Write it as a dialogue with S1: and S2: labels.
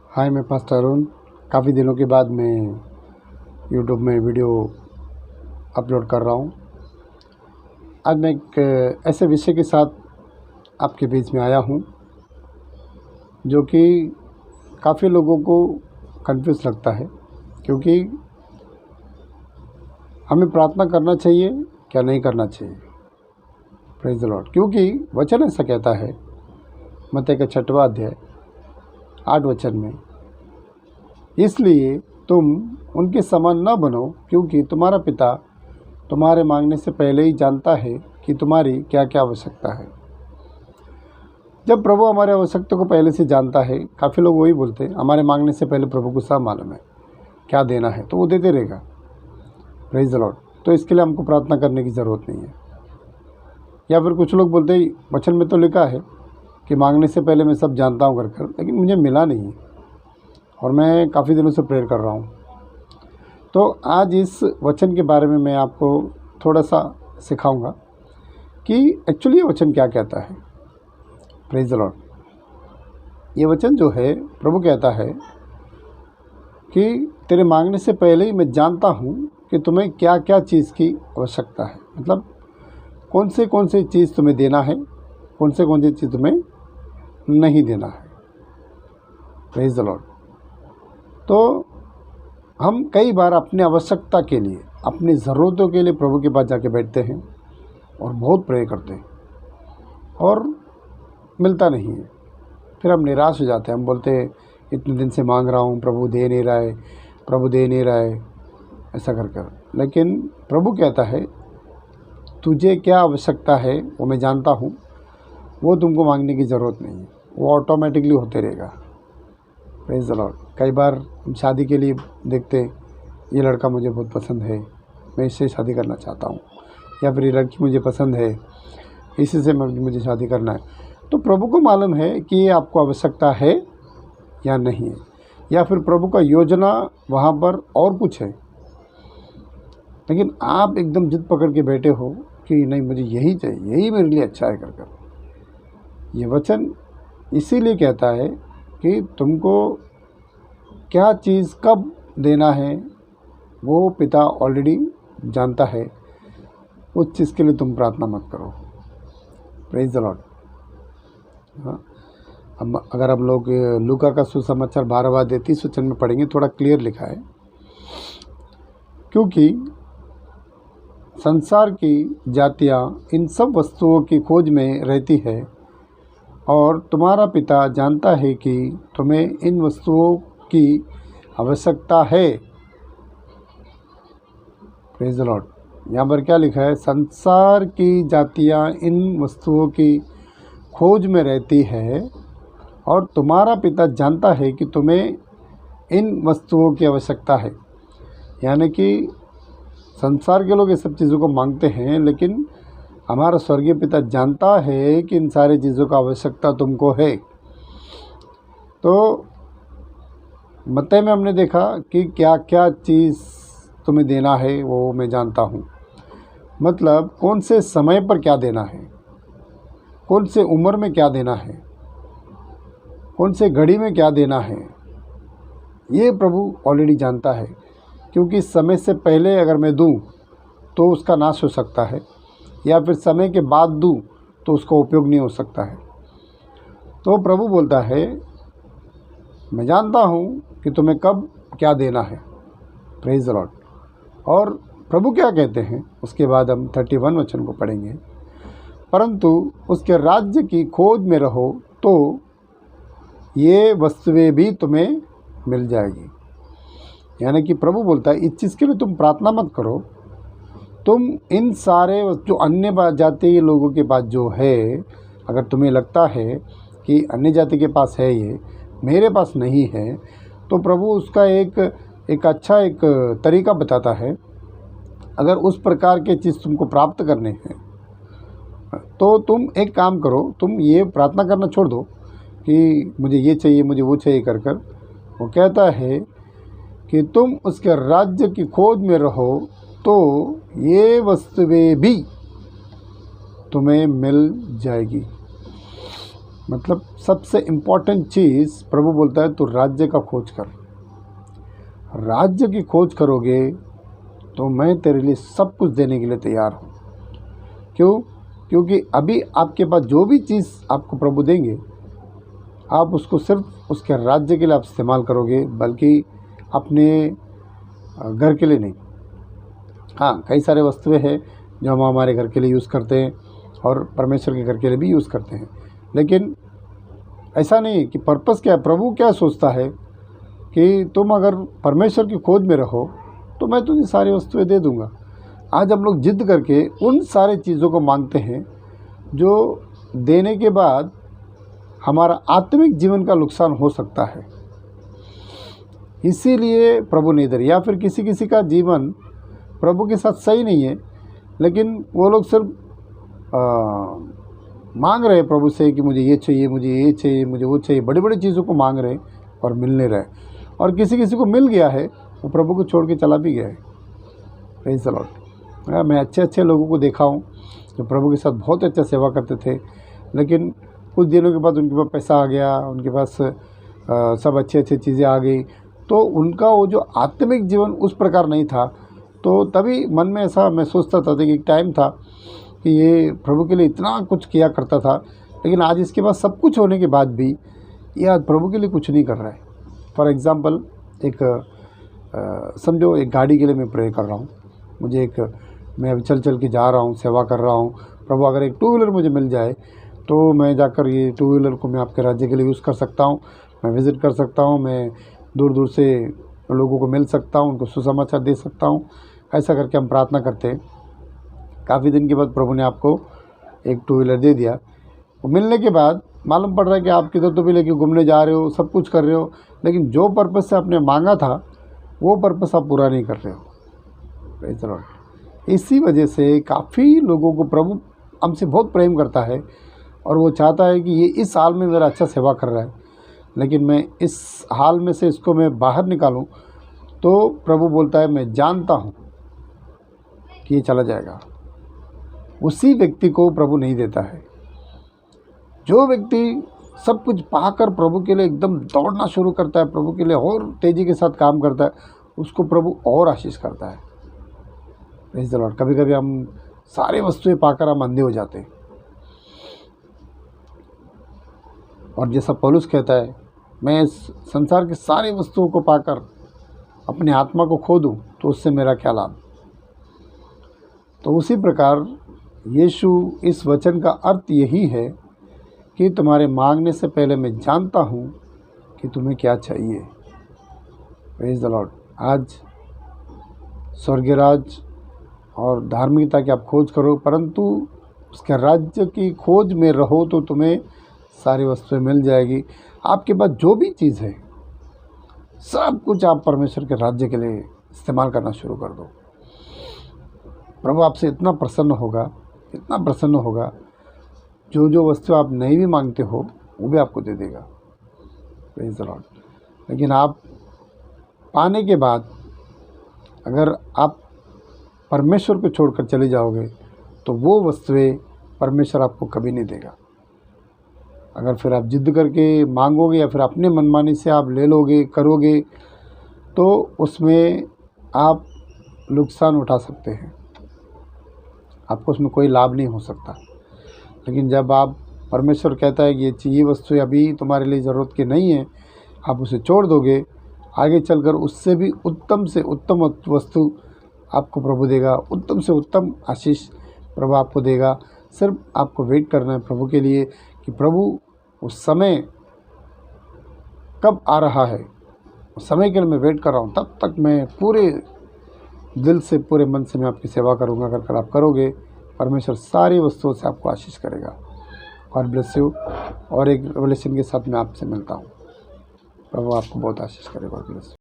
S1: हाय, मैं पास्टर अरुण। काफ़ी दिनों के बाद मैं यूट्यूब में वीडियो अपलोड कर रहा हूँ। आज मैं एक ऐसे विषय के साथ आपके बीच में आया हूँ जो कि काफ़ी लोगों को कंफ्यूज लगता है, क्योंकि हमें प्रार्थना करना चाहिए क्या नहीं करना चाहिए। Praise the Lord. क्योंकि वचन ऐसा कहता है, मत्ती का 6वां अध्याय 8 वचन में, इसलिए तुम उनके समान न बनो, क्योंकि तुम्हारा पिता तुम्हारे मांगने से पहले ही जानता है कि तुम्हारी क्या क्या आवश्यकता है। जब प्रभु हमारे आवश्यकता को पहले से जानता है, काफ़ी लोग वही बोलते हैं, हमारे मांगने से पहले प्रभु को सब मालूम है क्या देना है, तो वो देते रहेगा। Praise the Lord. तो इसके लिए हमको प्रार्थना करने की ज़रूरत नहीं है। या फिर कुछ लोग बोलते हैं, वचन में तो लिखा है कि मांगने से पहले मैं सब जानता हूँ कर, लेकिन मुझे मिला नहीं है और मैं काफ़ी दिनों से प्रेयर कर रहा हूँ। तो आज इस वचन के बारे में मैं आपको थोड़ा सा सिखाऊंगा कि एक्चुअली ये वचन क्या कहता है। Praise the Lord. ये वचन जो है, प्रभु कहता है कि तेरे मांगने से पहले ही मैं जानता हूँ कि तुम्हें क्या क्या चीज़ की आवश्यकता है। मतलब कौन से चीज़ तुम्हें देना है, कौन से चीज़ तुम्हें नहीं देना है। Praise the Lord. तो हम कई बार अपनी आवश्यकता के लिए, अपनी ज़रूरतों के लिए प्रभु के पास जाके बैठते हैं और बहुत प्रे करते हैं और मिलता नहीं है। फिर हम निराश हो जाते हैं। हम बोलते हैं, इतने दिन से मांग रहा हूँ, प्रभु दे नहीं रहा है, प्रभु दे नहीं रहा है, ऐसा कर। लेकिन प्रभु कहता है, तुझे क्या आवश्यकता है वो मैं जानता हूँ, वो तुमको मांगने की ज़रूरत नहीं है, वो ऑटोमेटिकली होते रहेगा। Praise the Lord. कई बार हम शादी के लिए देखते, ये लड़का मुझे बहुत पसंद है, मैं इससे शादी करना चाहता हूँ, या फिर ये लड़की मुझे पसंद है, इसी से मुझे शादी करना है। तो प्रभु को मालूम है कि ये आपको आवश्यकता है या नहीं है, या फिर प्रभु का योजना वहाँ पर और कुछ है, लेकिन आप एकदम जिद पकड़ के बैठे हो कि नहीं, मुझे यही चाहिए, यही मेरे लिए अच्छा है कर। ये वचन इसीलिए कहता है कि तुमको क्या चीज़ कब देना है वो पिता ऑलरेडी जानता है। उस चीज़ के लिए तुम प्रार्थना मत करो। Praise the Lord. हाँ, अब अगर हम लोग लूका का सुसमाचार 12वां अध्याय 30 वचन में पढ़ेंगे, थोड़ा क्लियर लिखा है, क्योंकि संसार की जातियाँ इन सब वस्तुओं की खोज में रहती है और तुम्हारा पिता जानता है कि तुम्हें इन वस्तुओं की आवश्यकता है। Praise the Lord. यहाँ पर क्या लिखा है? संसार की जातियाँ इन वस्तुओं की खोज में रहती है और तुम्हारा पिता जानता है कि तुम्हें इन वस्तुओं की आवश्यकता है। यानी कि संसार के लोग ये सब चीज़ों को मांगते हैं, लेकिन हमारा स्वर्गीय पिता जानता है कि इन सारी चीज़ों का आवश्यकता तुमको है। तो मत्ती में हमने देखा कि क्या क्या चीज़ तुम्हें देना है वो मैं जानता हूँ। मतलब कौन से समय पर क्या देना है, कौन से उम्र में क्या देना है, कौन से घड़ी में क्या देना है, ये प्रभु ऑलरेडी जानता है। क्योंकि समय से पहले अगर मैं दूँ तो उसका नाश हो सकता है, या फिर समय के बाद दूँ तो उसका उपयोग नहीं हो सकता है। तो प्रभु बोलता है, मैं जानता हूँ कि तुम्हें कब क्या देना है। Praise the Lord. और प्रभु क्या कहते हैं, उसके बाद हम 31 वचन को पढ़ेंगे, परंतु उसके राज्य की खोज में रहो तो ये वस्तुएं भी तुम्हें मिल जाएगी। यानी कि प्रभु बोलता है, इस चीज़ के लिए तुम प्रार्थना मत करो, तुम इन सारे जो अन्य जाति लोगों के पास जो है, अगर तुम्हें लगता है कि अन्य जाति के पास है, ये मेरे पास नहीं है, तो प्रभु उसका एक अच्छा तरीका बताता है। अगर उस प्रकार के चीज़ तुमको प्राप्त करने हैं तो तुम एक काम करो, तुम ये प्रार्थना करना छोड़ दो कि मुझे ये चाहिए, मुझे वो चाहिए कर। वो कहता है कि तुम उसके राज्य की खोज में रहो तो ये वस्तुएं भी तुम्हें मिल जाएगी। मतलब सबसे इम्पोर्टेंट चीज़ प्रभु बोलता है, तो राज्य का खोज कर। राज्य की खोज करोगे तो मैं तेरे लिए सब कुछ देने के लिए तैयार हूँ। क्यों? क्योंकि अभी आपके पास जो भी चीज़ आपको प्रभु देंगे, आप उसको सिर्फ उसके राज्य के लिए आप इस्तेमाल करोगे, बल्कि अपने घर के लिए नहीं। हाँ, कई सारे वस्तुएं हैं जो हम हमारे घर के लिए यूज़ करते हैं और परमेश्वर के घर के लिए भी यूज़ करते हैं, लेकिन ऐसा नहीं कि पर्पस क्या है। प्रभु क्या सोचता है कि तुम अगर परमेश्वर की खोज में रहो तो मैं तुझे सारी वस्तुएं दे दूंगा। आज हम लोग जिद करके उन सारे चीज़ों को मांगते हैं जो देने के बाद हमारा आत्मिक जीवन का नुकसान हो सकता है। इसीलिए प्रभु नहीं दे रहे। या फिर किसी किसी का जीवन प्रभु के साथ सही नहीं है, लेकिन वो लोग सिर्फ मांग रहे हैं प्रभु से कि मुझे ये चाहिए, मुझे ये चाहिए, मुझे वो चाहिए, बड़ी बड़ी चीज़ों को मांग रहे हैं और मिल नहीं रहे। और किसी किसी को मिल गया है, वो प्रभु को छोड़ के चला भी गया है। Praise the Lord. मैं अच्छे अच्छे लोगों को देखा हूँ जो प्रभु के साथ बहुत अच्छा सेवा करते थे, लेकिन कुछ दिनों के बाद उनके पास पैसा आ गया, उनके पास सब अच्छी अच्छी चीज़ें आ गई, तो उनका वो जो आत्मिक जीवन उस प्रकार नहीं था। तो तभी मन में ऐसा मैं सोचता था कि एक टाइम था कि ये प्रभु के लिए इतना कुछ किया करता था, लेकिन आज इसके पास सब कुछ होने के बाद भी ये आज प्रभु के लिए कुछ नहीं कर रहा है। फॉर एग्ज़ाम्पल, समझो एक गाड़ी के लिए मैं प्रे कर रहा हूँ, मैं अभी चल के जा रहा हूँ, सेवा कर रहा हूँ। प्रभु अगर एक 2 व्हीलर मुझे मिल जाए तो मैं जाकर ये 2 व्हीलर को मैं आपके राज्य के लिए यूज़ कर सकता हूँ, मैं विज़िट कर सकता हूँ, मैं दूर दूर से लोगों को मिल सकता हूँ, उनको सुसमाचार दे सकता हूँ। ऐसा करके हम प्रार्थना करते हैं। काफ़ी दिन के बाद प्रभु ने आपको एक 2 व्हीलर दे दिया। वो मिलने के बाद मालूम पड़ रहा है कि आप किधर तो भी लेके घूमने जा रहे हो, सब कुछ कर रहे हो, लेकिन जो पर्पस से आपने मांगा था वो पर्पस आप पूरा नहीं कर रहे हो। Praise the Lord. इसी वजह से काफ़ी लोगों को प्रभु हमसे बहुत प्रेम करता है और वो चाहता है कि ये इस हाल में मेरा अच्छा सेवा कर रहा है, लेकिन मैं इस हाल में से इसको मैं बाहर निकालूं, तो प्रभु बोलता है मैं जानता हूं कि ये चला जाएगा। उसी व्यक्ति को प्रभु नहीं देता है। जो व्यक्ति सब कुछ पाकर प्रभु के लिए एकदम दौड़ना शुरू करता है, प्रभु के लिए और तेज़ी के साथ काम करता है, उसको प्रभु और आशीष करता है। Praise the Lord. कभी कभी हम सारे वस्तुएं पाकर हम अंधे हो जाते हैं, और जैसा पौलुस कहता है, मैं इस संसार की सारी वस्तुओं को पाकर अपनी आत्मा को खो दूं तो उससे मेरा क्या लाभ। तो उसी प्रकार यीशु इस वचन का अर्थ यही है कि तुम्हारे मांगने से पहले मैं जानता हूं कि तुम्हें क्या चाहिए। Praise the Lord. आज स्वर्गीय राज और धार्मिकता की आप खोज करो, परंतु उसके राज्य की खोज में रहो तो तुम्हें सारी वस्तुएं मिल जाएगी। आपके पास जो भी चीज़ है सब कुछ आप परमेश्वर के राज्य के लिए इस्तेमाल करना शुरू कर दो। प्रभु आपसे इतना प्रसन्न होगा, इतना प्रसन्न होगा, जो वस्तु आप नहीं भी मांगते हो वो भी आपको दे देगा। Praise the Lord. लेकिन आप पाने के बाद अगर आप परमेश्वर को छोड़कर चले जाओगे तो वो वस्तुएं परमेश्वर आपको कभी नहीं देगा। अगर फिर आप जिद करके मांगोगे या फिर अपने मनमानी से आप ले लोगे, करोगे, तो उसमें आप नुकसान उठा सकते हैं, आपको उसमें कोई लाभ नहीं हो सकता। लेकिन जब आप परमेश्वर कहता है कि ये वस्तु अभी तुम्हारे लिए ज़रूरत की नहीं है, आप उसे छोड़ दोगे, आगे चलकर उससे भी उत्तम से उत्तम वस्तु आपको प्रभु देगा, उत्तम से उत्तम आशीष प्रभु आपको देगा। सिर्फ आपको वेट करना है प्रभु के लिए कि प्रभु उस समय कब आ रहा है, उस समय के लिए मैं वेट कर रहा हूँ, तब तक मैं पूरे दिल से पूरे मन से मैं आपकी सेवा करूँगा। अगर आप करोगे, परमेश्वर सारी वस्तुओं से आपको आशीष करेगा। God bless you. और एक रेवलेशन के साथ मैं आपसे मिलता हूँ। प्रभु आपको बहुत आशीष करेगा। God bless you.